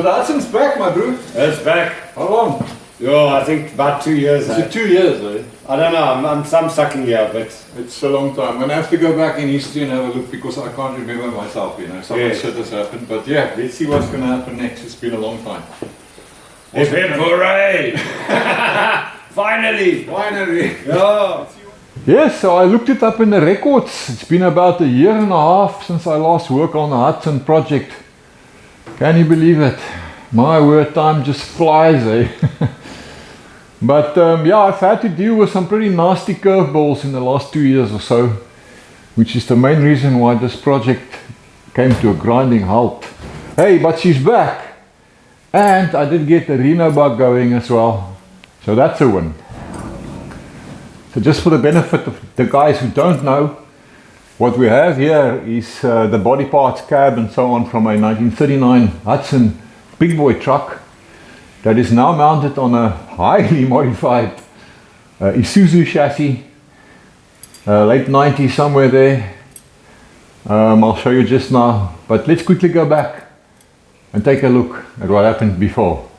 the Hudson's back, my bro. It's back. How long? Yo, I think about 2 years. Is it 2 years, eh? I don't know, I'm sucking here, but It's a long time. I'm going to have to go back in history and have a look because I can't remember myself, you know. Some shit has happened. But yeah, let's see what's going to happen next. It's been a long time. it's been hooray! Finally! Finally! Yeah. Yes, so I looked it up in the records. It's been about 1.5 years since I last worked on the Hudson project. Can you believe it? My word, time just flies, eh? But yeah, I've had to deal with some pretty nasty curveballs in the last 2 years or so, which is the main reason why this project came to a grinding halt. Hey, but she's back! And I did get the Reno bug going as well, so that's a win. So just for the benefit of the guys who don't know, what we have here is the body parts, cab and so on from a 1939 Hudson Big Boy truck that is now mounted on a highly modified Isuzu chassis, late 90s, somewhere there. I'll show you just now, but let's quickly go back and take a look at what happened before.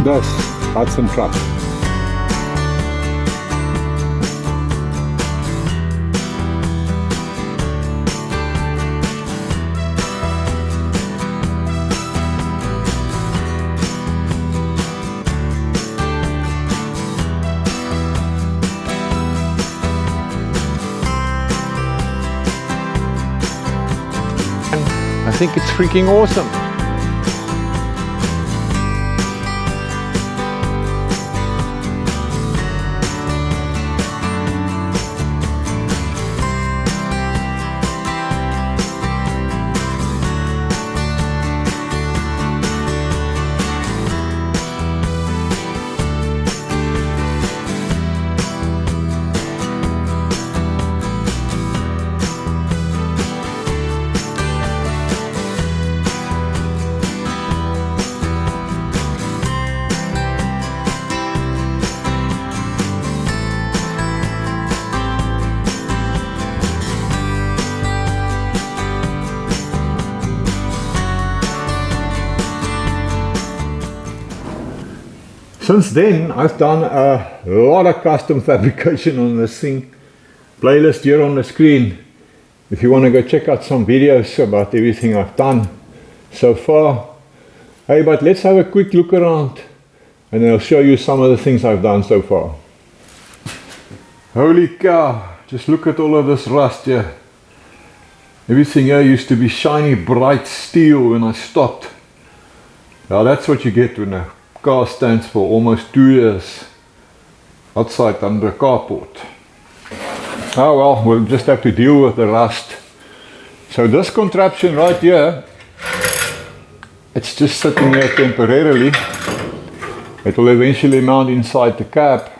This Hudson truck. I think it's freaking awesome. Since then, I've done a lot of custom fabrication on this thing. Playlist here on the screen if you want to go check out some videos about everything I've done so far. Hey, but let's have a quick look around and then I'll show you some of the things I've done so far. Holy cow, just look at all of this rust here. Everything here used to be shiny bright steel when I stopped. Now that's what you get when a car stands for almost 2 years outside under a carport. Oh well, we'll just have to deal with the rust. So this contraption right here, it's just sitting here temporarily. It will eventually mount inside the cab.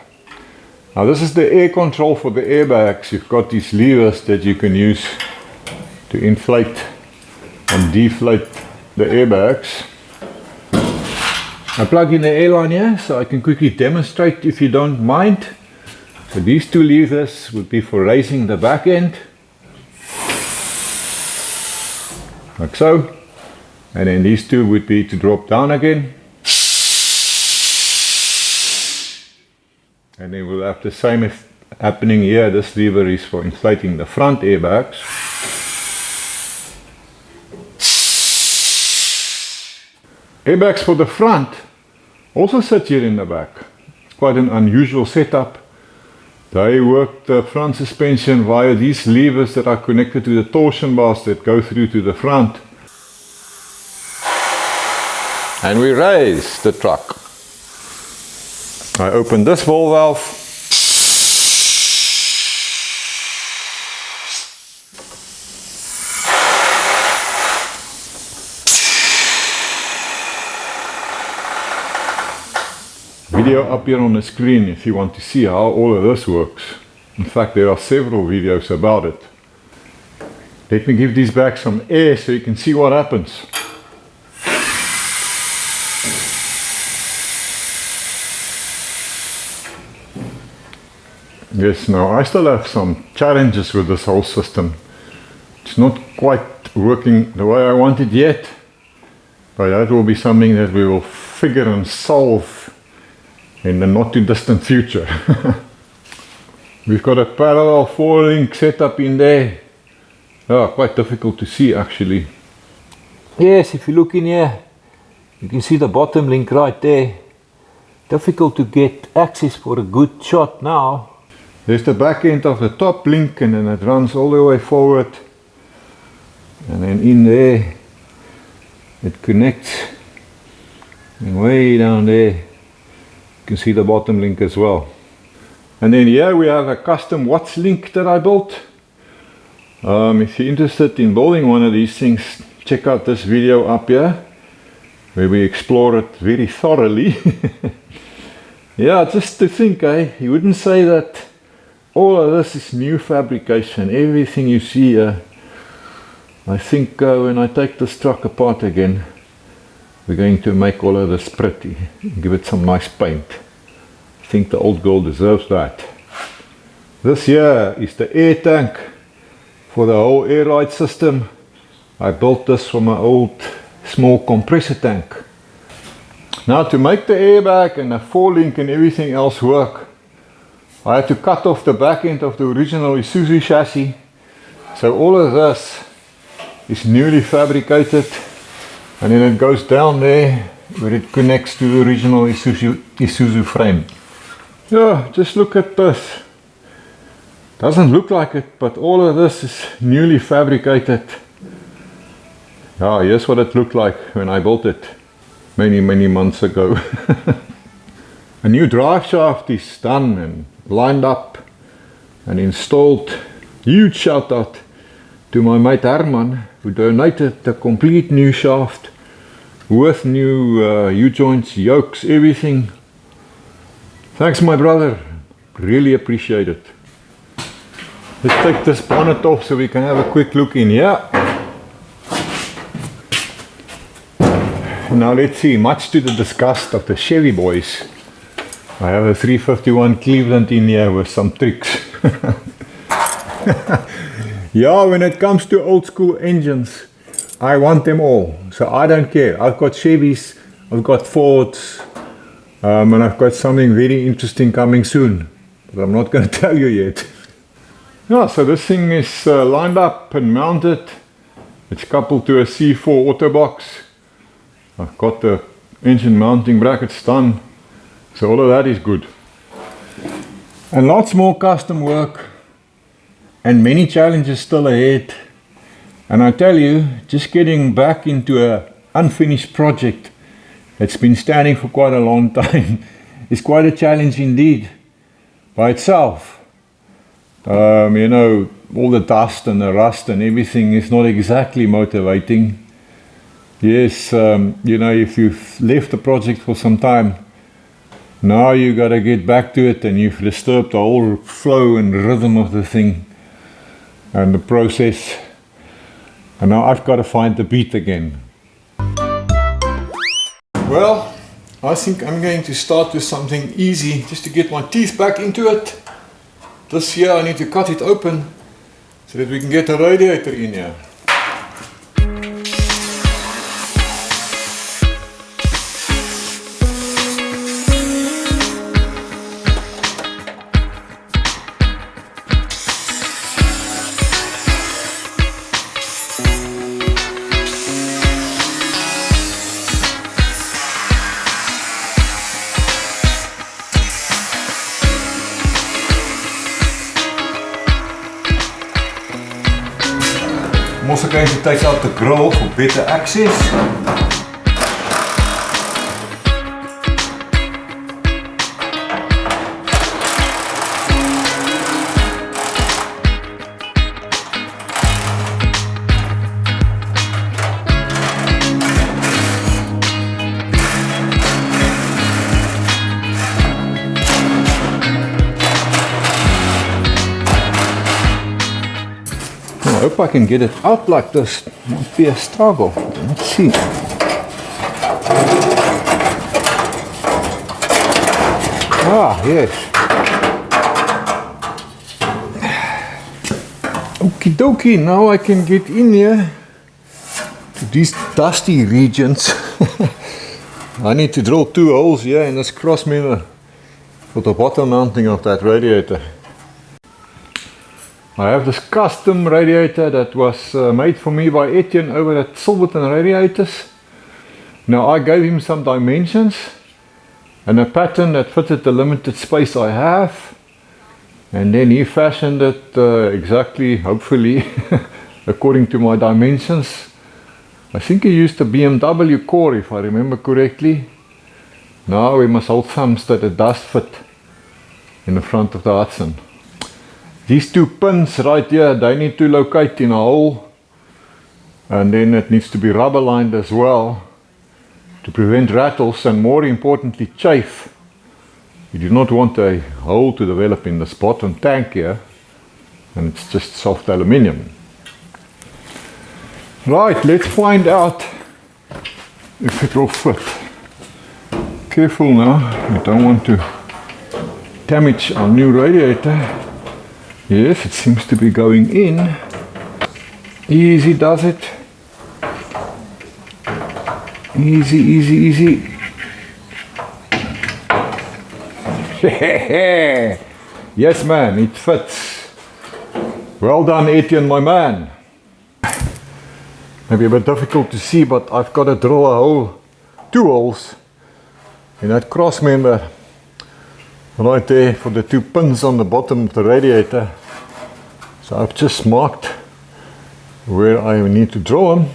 Now this is the air control for the airbags. You've got these levers that you can use to inflate and deflate the airbags. I plug in the airline here so I can quickly demonstrate if you don't mind. So these two levers would be for raising the back end, like so, and then these two would be to drop down again, and then we'll have the same happening here. This lever is for inflating the front airbags. Airbags for the front also sit here in the back. It's quite an unusual setup. They work the front suspension via these levers that are connected to the torsion bars that go through to the front. And we raise the truck. I open this ball valve. video up here on the screen if you want to see how all of this works. In fact, there are several videos about it. Let me give these back some air so you can see what happens. Yes, now I still have some challenges with this whole system. It's not quite working the way I want it yet, but that will be something that we will figure and solve in the not too distant future. We've got a parallel 4-link setup in there. Quite difficult to see actually. Yes, if you look in here, you can see the bottom link right there. Difficult to get access for a good shot now. There's the back end of the top link, and then it runs all the way forward. And then in there, it connects. And way down there, you can see the bottom link as well. And then here we have a custom watch link that I built. If you're interested in building one of these things, check out this video up here, where we explore it very thoroughly. Yeah, just to think, you wouldn't say that all of this is new fabrication. Everything you see here, I think when I take this truck apart again, we're going to make all of this pretty, give it some nice paint. I think the old girl deserves that. This here is the air tank for the whole air ride system. I built this from an old small compressor tank. Now to make the airbag and the 4-link and everything else work, I had to cut off the back end of the original Isuzu chassis. So all of this is newly fabricated, and then it goes down there where it connects to the original Isuzu frame. Yeah, just look at this. Doesn't look like it, but all of this is newly fabricated. Here's what it looked like when I built it many months ago. A new drive shaft is done and lined up and installed. Huge shout out to my mate Herman, who donated the complete new shaft with new U-joints, yokes, everything. Thanks my brother, really appreciate it. Let's take this bonnet off so we can have a quick look in here. Now let's see, much to the disgust of the Chevy boys, I have a 351 Cleveland in here with some tricks. Yeah, when it comes to old school engines, I want them all, so I don't care. I've got Chevys, I've got Fords, and I've got something very interesting coming soon, but I'm not going to tell you yet. Yeah, so this thing is lined up and mounted. It's coupled to a C4 auto box. I've got the engine mounting brackets done, so all of that is good. And lots more custom work and many challenges still ahead. And I tell you, just getting back into an unfinished project that's been standing for quite a long time is quite a challenge indeed by itself. You know, all the dust and the rust and everything is not exactly motivating. Yes, you know, if you've left the project for some time, now you got to get back to it, and you've disturbed the whole flow and rhythm of the thing and the process. And now I've got to find the beat again. Well, I think I'm going to start with something easy just to get my teeth back into it. This here I need to cut it open so that we can get a radiator in here. I'm also going to take out the grill for better access. hope I can get it out like this. Might be a struggle. Let's see. Ah, yes. Okie dokie, now I can get in here to these dusty regions. I need to drill 2 holes here in this cross member for the bottom mounting of that radiator. I have this custom radiator that was made for me by Etienne over at Silverton Radiators. Now I gave him some dimensions and a pattern that fitted the limited space I have, and then he fashioned it exactly, hopefully, according to my dimensions. I think he used a BMW core, if I remember correctly. Now we must hold thumbs that it does fit in the front of the Hudson. These 2 pins right here, they need to locate in a hole, and then it needs to be rubber lined as well to prevent rattles and, more importantly, chafe. You do not want a hole to develop in this bottom tank here, and it's just soft aluminium. Right, let's find out if it will fit. Careful now, we don't want to damage our new radiator. Yes, it seems to be going in. Easy does it. Easy, easy, easy. Yes man, it fits. Well done Etienne, my man. Maybe a bit difficult to see, but I've got to drill a hole, 2 holes in that cross member right there for the 2 pins on the bottom of the radiator. So I've just marked where I need to drill them.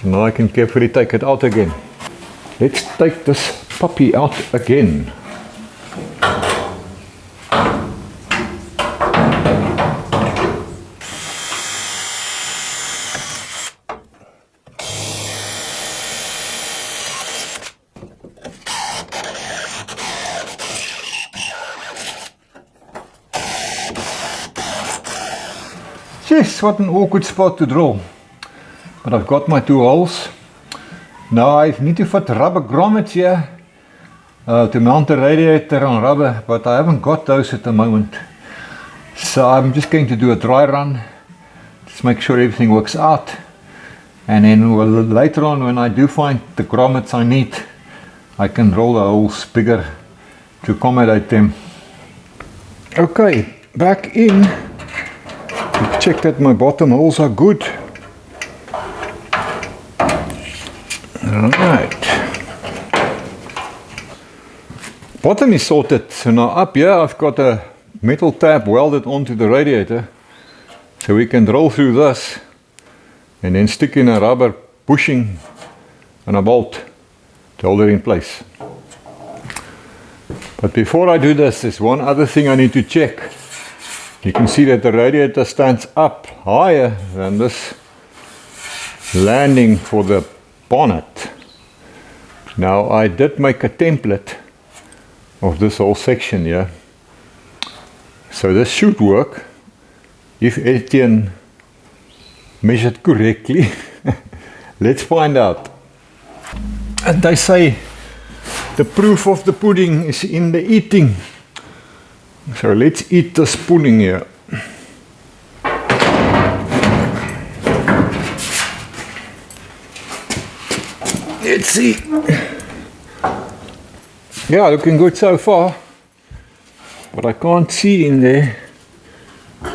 Now I can carefully take it out again. Let's take this puppy out again. Yes, what an awkward spot to drill. But I've got my 2 holes. Now I need to fit rubber grommets here to mount the radiator on rubber, but I haven't got those at the moment. So I'm just going to do a dry run, just make sure everything works out. And then later on, when I do find the grommets I need, I can roll the holes bigger to accommodate them. Okay, back in. Check that my bottom holes are good. Alright. Bottom is sorted. So now up here I've got a metal tab welded onto the radiator. So we can drill through this and then stick in a rubber bushing and a bolt to hold it in place. But before I do this, there's one other thing I need to check. You can see that the radiator stands up higher than this landing for the bonnet. Now I did make a template of this whole section here. So this should work if Etienne measured correctly. Let's find out. And they say the proof of the pudding is in the eating. So let's eat this pudding here. Let's see. Yeah, looking good so far. But I can't see in there.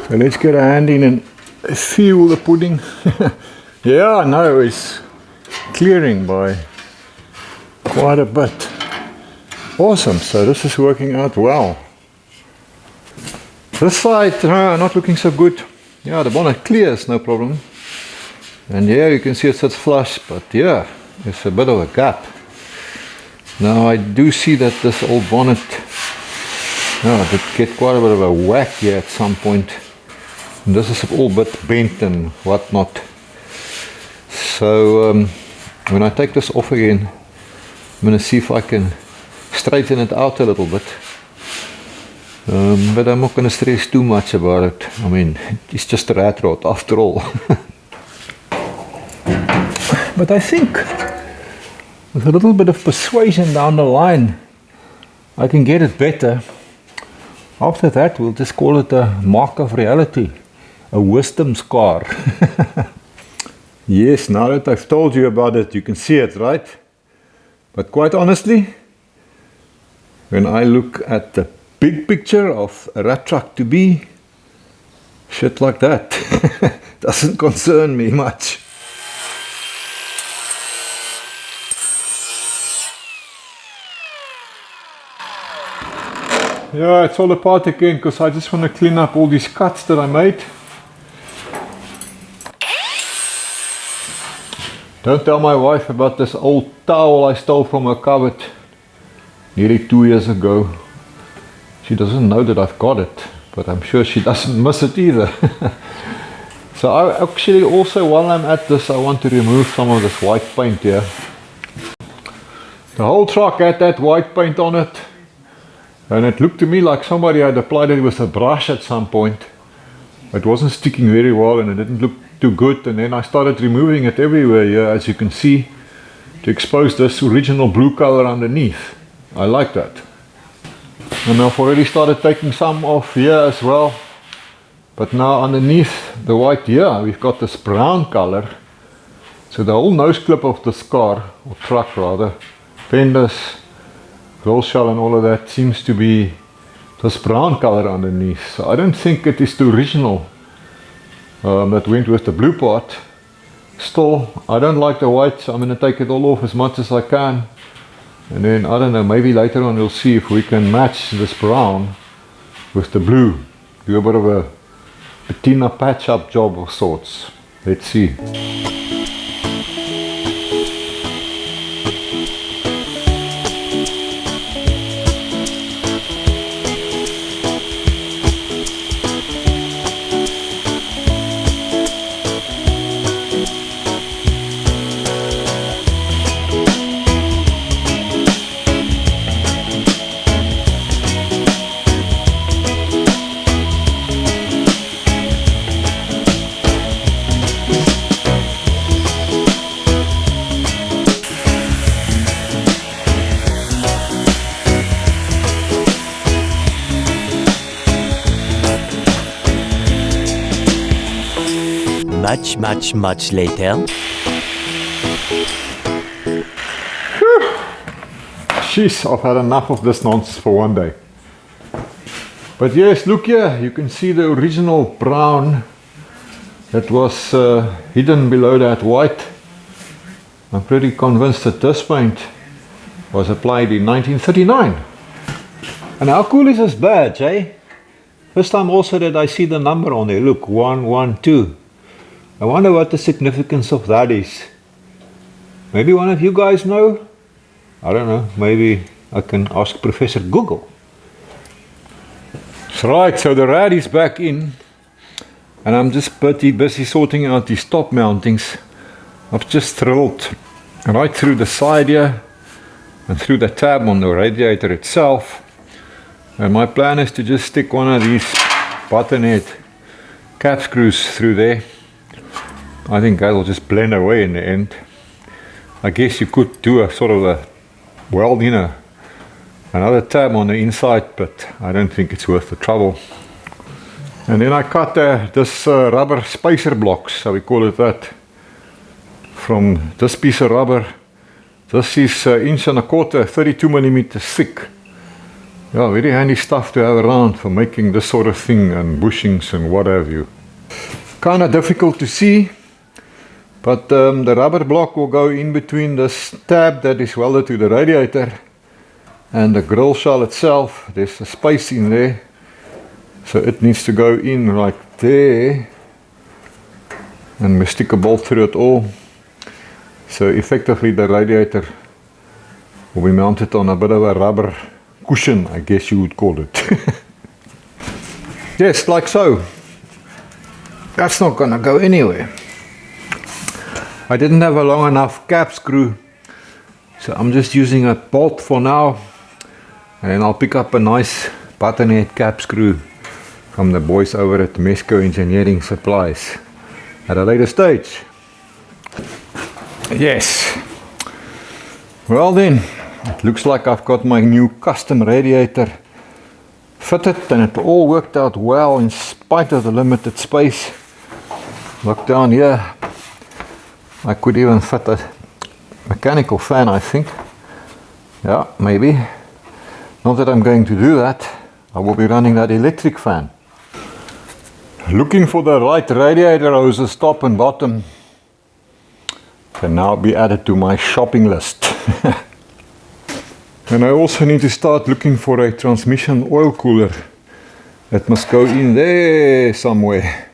So let's get a hand in and feel the pudding. Yeah, no, it's clearing by quite a bit. Awesome, so this is working out well. This side, not looking so good. Yeah, the bonnet clears, no problem. And yeah, you can see it sits flush, but yeah, there's a bit of a gap. Now I do see that this old bonnet, did get quite a bit of a whack here at some point. And this is all a bit bent and whatnot. So when I take this off again, I'm going to see if I can straighten it out a little bit. But I'm not going to stress too much about it. I mean, it's just a rat rod after all. But I think with a little bit of persuasion down the line, I can get it better. After that, we'll just call it a mark of reality, a wisdom scar. Yes, now that I've told you about it, you can see it, right? But quite honestly, when I look at the big picture of a rat truck to be, shit like that doesn't concern me much. Yeah, it's all apart again because I just want to clean up all these cuts that I made. Don't tell my wife about this old towel I stole from her cupboard nearly 2 years ago. She doesn't know that I've got it, but I'm sure she doesn't miss it either. So I actually also, while I'm at this, I want to remove some of this white paint here. The whole truck had that white paint on it. And it looked to me like somebody had applied it with a brush at some point. It wasn't sticking very well and it didn't look too good. And then I started removing it everywhere here, as you can see, to expose this original blue color underneath. I like that. And I've already started taking some off here as well. But now underneath the white here, we've got this brown color. So the whole nose clip of this car, or truck rather, fenders, roll shell and all of that seems to be this brown color underneath. So I don't think it is the original that went with the blue part. Still, I don't like the white, so I'm going to take it all off as much as I can. And then, I don't know, maybe later on we'll see if we can match this brown with the blue. Do a bit of a patina patch-up job of sorts. Let's see. Much later. Jeez, I've had enough of this nonsense for one day. But yes, look here, you can see the original brown that was hidden below that white. I'm pretty convinced that this paint was applied in 1939. And how cool is this badge, eh? First time also that I see the number on there, look, 112. I wonder what the significance of that is. Maybe one of you guys know? I don't know, maybe I can ask Professor Google. That's right, so the rad is back in. And I'm just pretty busy sorting out these top mountings. I've just drilled right through the side here and through the tab on the radiator itself. And my plan is to just stick one of these button head cap screws through there. I think that'll just blend away in the end. I guess you could do a sort of a another tab on the inside, but I don't think it's worth the trouble. And then I cut this rubber spacer blocks, so we call it that, from this piece of rubber. This is 1.25 inches, 32 millimeters thick. Yeah, very handy stuff to have around for making this sort of thing and bushings and what have you. Kind of difficult to see, but the rubber block will go in between this tab that is welded to the radiator and the grill shell itself. There's a space in there, so it needs to go in right there, and we stick a bolt through it all. So effectively the radiator will be mounted on a bit of a rubber cushion, I guess you would call it. Yes, like so. That's not gonna go anywhere. I didn't have a long enough cap screw, so I'm just using a bolt for now, and then I'll pick up a nice buttonhead cap screw from the boys over at Mesco Engineering Supplies at a later stage. Yes. Well then, it looks like I've got my new custom radiator fitted, and it all worked out well in spite of the limited space. Look down here, I could even fit a mechanical fan, I think. Yeah, maybe. Not that I'm going to do that. I will be running that electric fan. Looking for the right radiator hoses, top and bottom, can now be added to my shopping list. And I also need to start looking for a transmission oil cooler. That must go in there somewhere.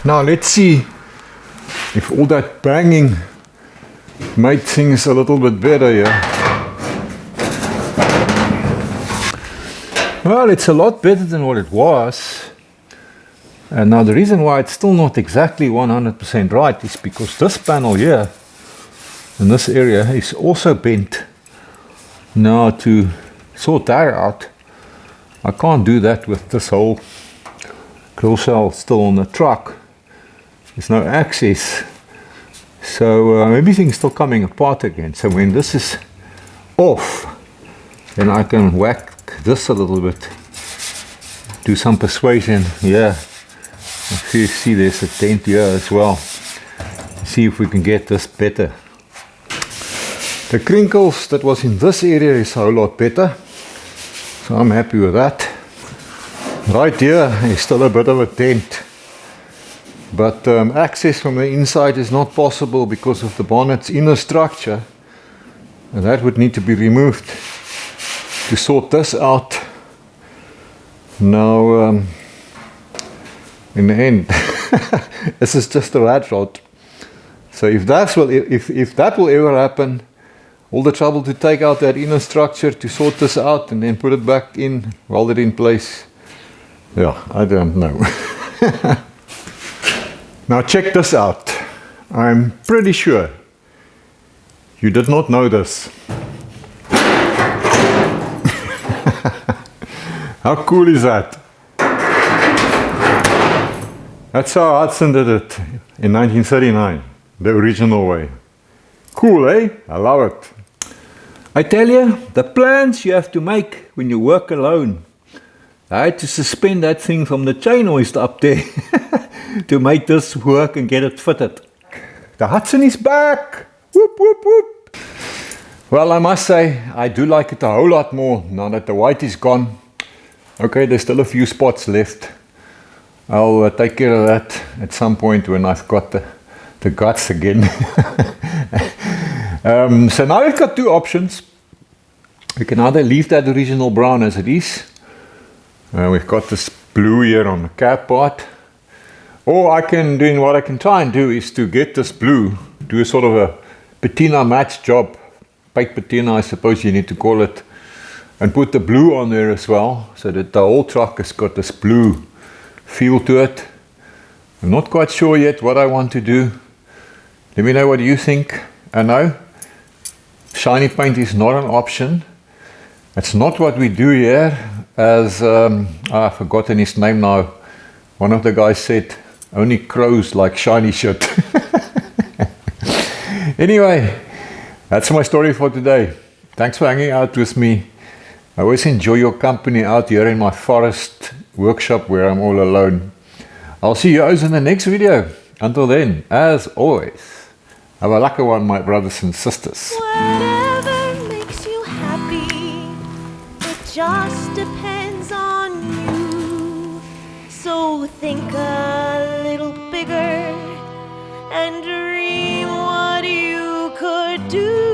Now let's see if all that banging made things a little bit better here. Well, it's a lot better than what it was. And now the reason why it's still not exactly 100% right is because this panel here in this area is also bent. Now to sort that out, I can't do that with this whole grill shell still on the truck. There's no access, so everything's still coming apart again. So when this is off, then I can whack this a little bit, do some persuasion. Yeah, if you see there's a dent here as well. See if we can get this better. The crinkles that was in this area is a whole lot better, so I'm happy with that. Right here is still a bit of a dent. But access from the inside is not possible because of the bonnet's inner structure, and that would need to be removed to sort this out. Now, in the end, this is just a rat rod. So if that will ever happen, all the trouble to take out that inner structure to sort this out and then put it back in, weld it in place, yeah, I don't know. Now check this out. I'm pretty sure you did not know this. How cool is that? That's how Hudson did it in 1939, the original way. Cool, eh? I love it. I tell you, the plans you have to make when you work alone. I had to suspend that thing from the chain hoist up there to make this work and get it fitted. The Hudson is back! Whoop, whoop, whoop! Well, I must say, I do like it a whole lot more now that the white is gone. Okay, there's still a few spots left. I'll take care of that at some point when I've got the guts again. So now we've got two options. We can either leave that original brown as it is. We've got this blue here on the cap part. Or what I can try and do is to get this blue, do a sort of a patina match job, baked patina I suppose you need to call it, and put the blue on there as well, so that the whole truck has got this blue feel to it. I'm not quite sure yet what I want to do. Let me know what you think. I know shiny paint is not an option. It's not what we do here, as I've forgotten his name now. One of the guys said, only crows like shiny shit. Anyway, that's my story for today. Thanks for hanging out with me. I always enjoy your company out here in my forest workshop where I'm all alone. I'll see you guys in the next video. Until then, as always, have a lucky one, my brothers and sisters. Whatever makes you happy, it just depends on you. So think a little bigger and dream what you could do.